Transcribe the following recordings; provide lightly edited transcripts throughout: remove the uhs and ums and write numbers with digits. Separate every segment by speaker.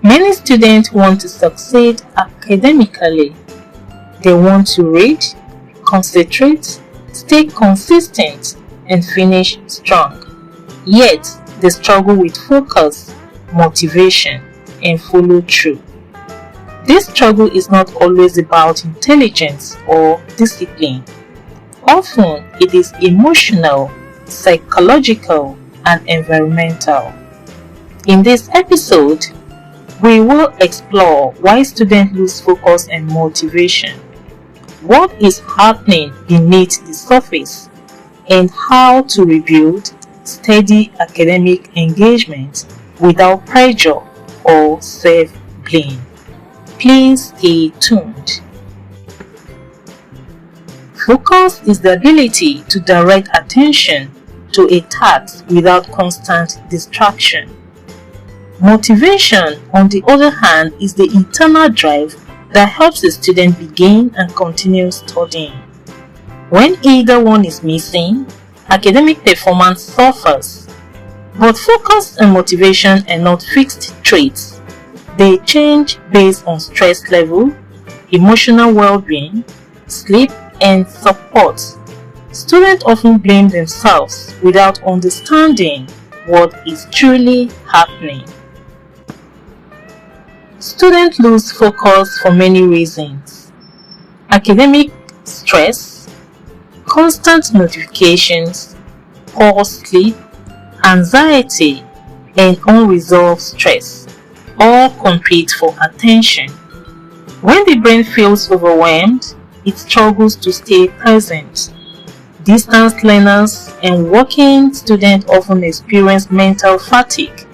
Speaker 1: Many students want to succeed academically. They want to read, concentrate, stay consistent, and finish strong. Yet, they struggle with focus, motivation, and follow through. This struggle is not always about intelligence or discipline. Often, it is emotional, psychological, and environmental. In this episode, we will explore why students lose focus and motivation, what is happening beneath the surface, and how to rebuild steady academic engagement without pressure or self-blame. Please stay tuned. Focus is the ability to direct attention to a task without constant distraction. Motivation, on the other hand, is the internal drive that helps the student begin and continue studying. When either one is missing, academic performance suffers. But focus and motivation are not fixed traits. They change based on stress level, emotional well-being, sleep, and support. Students often blame themselves without understanding what is truly happening. Students lose focus for many reasons: academic stress, constant notifications, poor sleep, anxiety, and unresolved stress all compete for attention. When the brain feels overwhelmed, it struggles to stay present. Distance learners and working students often experience mental fatigue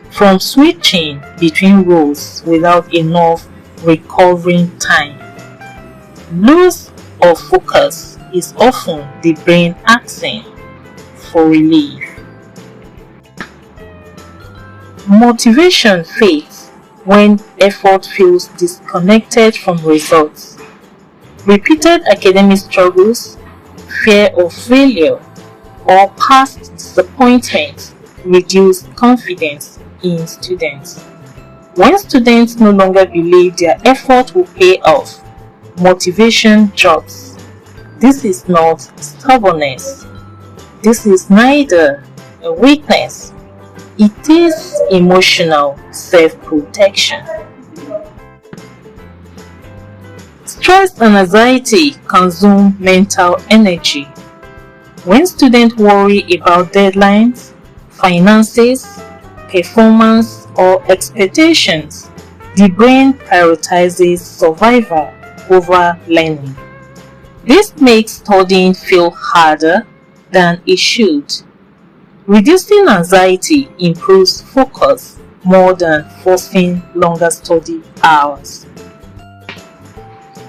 Speaker 1: from switching between roles without enough recovering time. Loss of focus is often the brain asking for relief. Motivation fades when effort feels disconnected from results. Repeated academic struggles, fear of failure, or past disappointment reduce confidence in students. When students no longer believe their effort will pay off, motivation drops. This is not stubbornness. This is neither a weakness. It is emotional self-protection. Stress and anxiety consume mental energy. When students worry about deadlines, finances, performance, or expectations, the brain prioritizes survival over learning. This makes studying feel harder than it should. Reducing anxiety improves focus more than forcing longer study hours.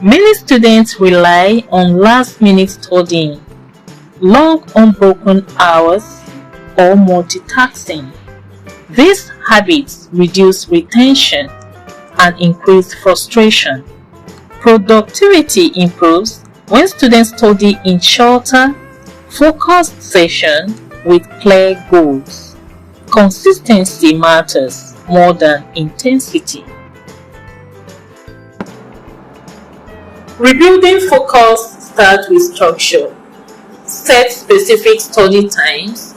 Speaker 1: Many students rely on last-minute studying, long unbroken hours, or multitasking. These habits reduce retention and increase frustration. Productivity improves when students study in shorter, focused sessions with clear goals. Consistency matters more than intensity. Rebuilding focus starts with structure. Set specific study times.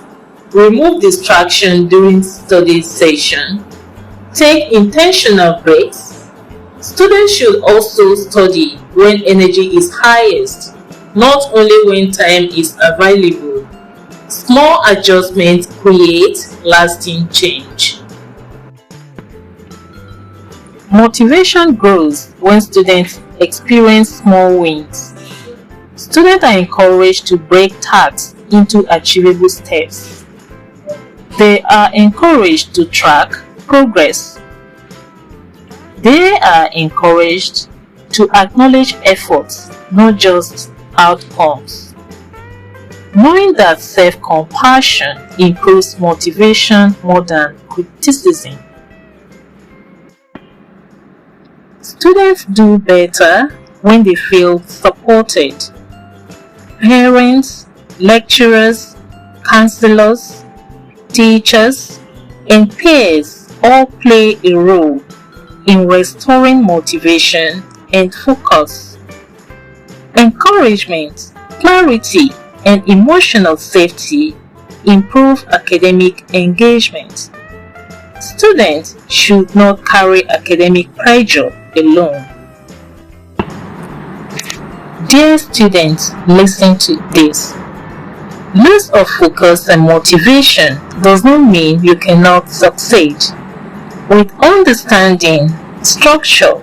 Speaker 1: Remove distraction during study session. Take intentional breaks. Students should also study when energy is highest, not only when time is available. Small adjustments create lasting change. Motivation grows when students experience small wins. Students are encouraged to break tasks into achievable steps. They are encouraged to track progress. They are encouraged to acknowledge efforts, not just outcomes. Knowing that self-compassion improves motivation more than criticism. Students do better when they feel supported. Parents, lecturers, counselors, teachers, and peers all play a role in restoring motivation and focus. Encouragement, clarity, and emotional safety improve academic engagement. Students should not carry academic pressure alone. Dear students, listen to this. Loss of focus and motivation does not mean you cannot succeed. With understanding, structure,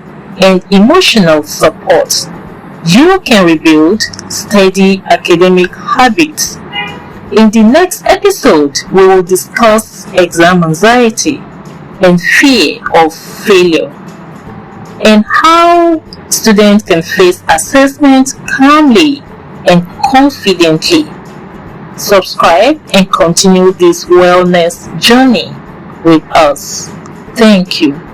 Speaker 1: and emotional support, you can rebuild steady academic habits. In the next episode, we will discuss exam anxiety and fear of failure, and how students can face assessment calmly and confidently. Subscribe and continue this wellness journey with us. Thank you.